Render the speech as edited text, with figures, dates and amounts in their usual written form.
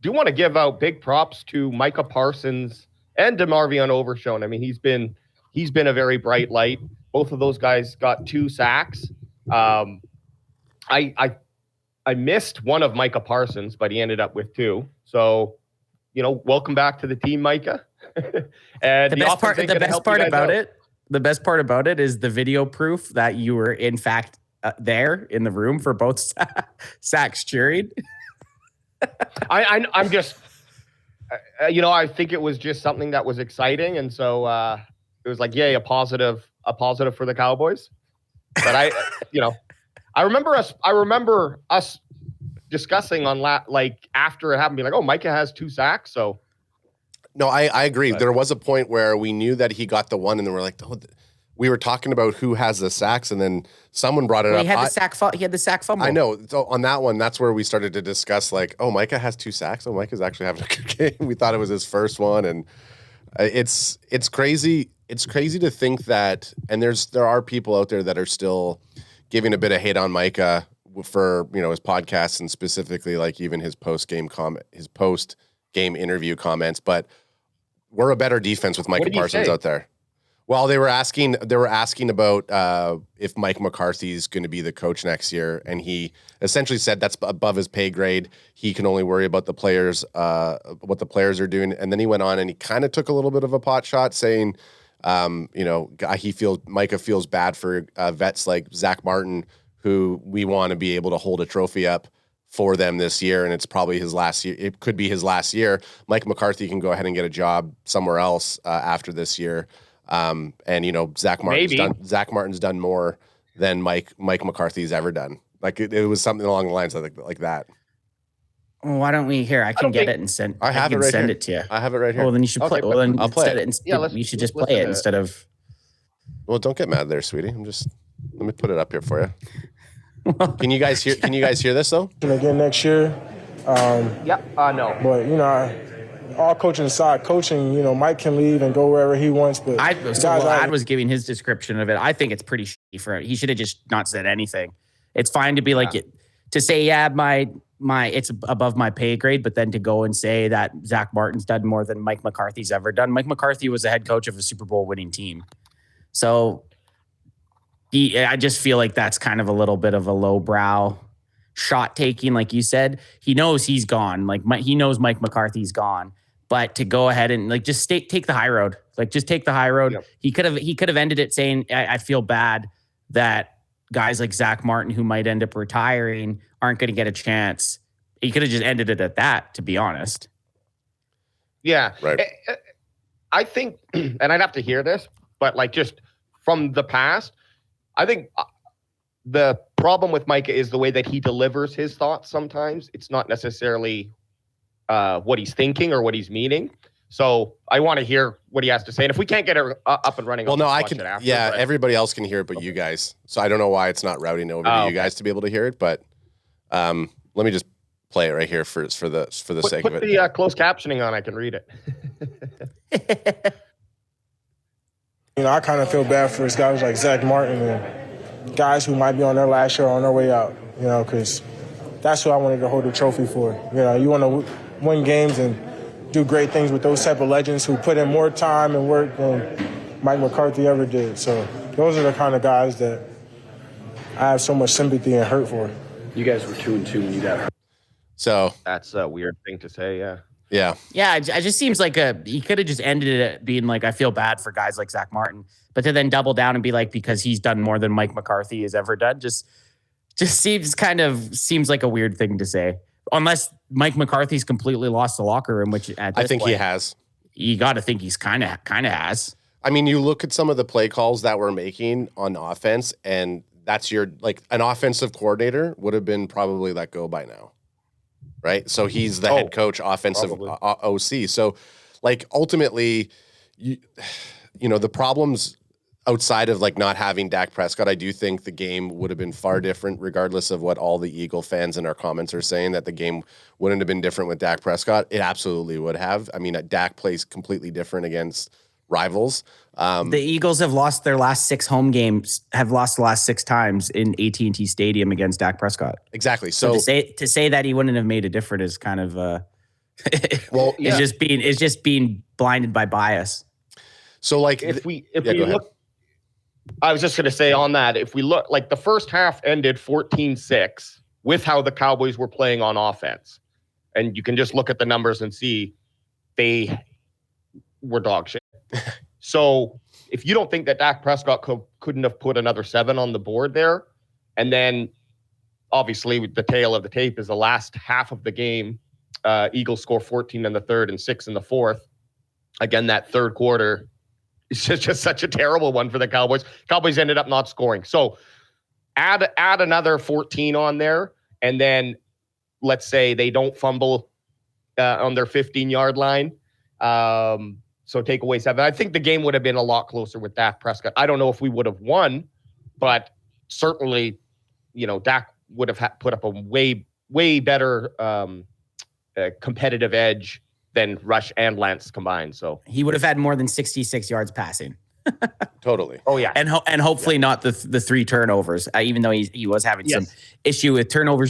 do want to give out big props to Micah Parsons and DeMarvion Overshone. I mean, he's been a very bright light. Both of those guys got 2 sacks. I missed one of Micah Parsons, but he ended up with 2. So, welcome back to the team, Micah. And the best part about it is the video proof that you were in fact there in the room for both sacks cheering. I'm just, I think it was just something that was exciting, and so it was like, yay, a positive for the Cowboys. But I remember us discussing on after it happened, being like, oh, Micah has 2 sacks, so. No, I agree. There was a point where we knew that he got the one, and then we're like, oh, we were talking about who has the sacks, and then someone brought it up. He had the sack fumble. I know. So on that one, that's where we started to discuss, like, oh, Micah has 2 sacks. Oh, Micah's actually having a good game. We thought it was his first one, and it's crazy. It's crazy to think that, and there are people out there that are still giving a bit of hate on Micah for his podcasts and specifically like even his post game interview comments, but we're a better defense with Micah Parsons out there. Well, they were asking about if Mike McCarthy is going to be the coach next year, and he essentially said that's above his pay grade. He can only worry about the players, what the players are doing. And then he went on and he kind of took a little bit of a pot shot, saying, Micah feels bad for vets like Zack Martin, who we want to be able to hold a trophy up for them this year, and it's probably his last year. It could be his last year. Mike McCarthy can go ahead and get a job somewhere else after this year. And Zack Martin's done more than Mike McCarthy's ever done. Like it was something along the lines of like that. Well, why don't we here? I can get it and send. I have it right send here. it to you. I have it right here. Well, then you should play. Well, then I'll play it. You should just play it instead of. Well, don't get mad there, sweetie. Let me put it up here for you. Can you guys hear this though? Again next year. No. But all coaching aside, Mike can leave and go wherever he wants. But Ad was giving his description of it. I think it's pretty shitty for it. He should have just not said anything. It's fine to be to say, my it's above my pay grade, but then to go and say that Zack Martin's done more than Mike McCarthy's ever done. Mike McCarthy was the head coach of a Super Bowl winning team, so. I just feel like that's kind of a little bit of a lowbrow shot taking, like you said. He knows he's gone. He knows Mike McCarthy's gone. But to go ahead and just take the high road, just take the high road. Yep. He could have ended it saying, "I feel bad that guys like Zack Martin who might end up retiring aren't going to get a chance." He could have just ended it at that, to be honest. Yeah, right. I think, and I'd have to hear this, but just from the past. I think the problem with Micah is the way that he delivers his thoughts sometimes. It's not necessarily what he's thinking or what he's meaning. So I want to hear what he has to say. And if we can't get it up and running, I can. Everybody else can hear it, but you guys. So I don't know why it's not routing over to you guys to be able to hear it. But let me just play it right here for the sake of it. Put the closed captioning on. I can read it. I kind of feel bad for guys like Zack Martin and guys who might be on their last year or on their way out, because that's who I wanted to hold the trophy for. You want to win games and do great things with those type of legends who put in more time and work than Mike McCarthy ever did. So those are the kind of guys that I have so much sympathy and hurt for. You guys were 2-2 when you got hurt. So that's a weird thing to say, yeah. Yeah. Yeah, it just seems like he could have just ended it being like, I feel bad for guys like Zack Martin, but to then double down and be like, because he's done more than Mike McCarthy has ever done, just seems like a weird thing to say. Unless Mike McCarthy's completely lost the locker room, which at this point, he has. You got to think he's kind of has. I mean, you look at some of the play calls that we're making on offense, and that's an offensive coordinator would have been probably let go by now. Right. So he's the head coach, offensive OC. So ultimately, the problems outside of not having Dak Prescott, I do think the game would have been far different, regardless of what all the Eagle fans in our comments are saying, that the game wouldn't have been different with Dak Prescott. It absolutely would have. I mean, Dak plays completely different against rivals. The Eagles have lost their last 6 home games, have lost the last 6 times in AT&T Stadium against Dak Prescott. Exactly. So to say that he wouldn't have made a difference is kind of Well, It's just being blinded by bias. So like, if we go ahead. look, I was just going to say on that, if we look, like the first half ended 14-6 with how the Cowboys were playing on offense. And you can just look at the numbers and see they were dog shit. So if you don't think that Dak Prescott couldn't have put another 7 on the board there, and then obviously the tail of the tape is the last half of the game, Eagles score 14 in the third and 6 in the fourth. Again, that third quarter is just such a terrible one for the Cowboys. Cowboys ended up not scoring. So add another 14 on there, and then let's say they don't fumble on their 15-yard line. So take away 7. I think the game would have been a lot closer with Dak Prescott. I don't know if we would have won, but certainly, Dak would have put up a way better competitive edge than Rush and Lance combined. So He would have had more than 66 yards passing. Totally. Oh yeah. And hopefully not the 3 turnovers, even though he was having some issue with turnovers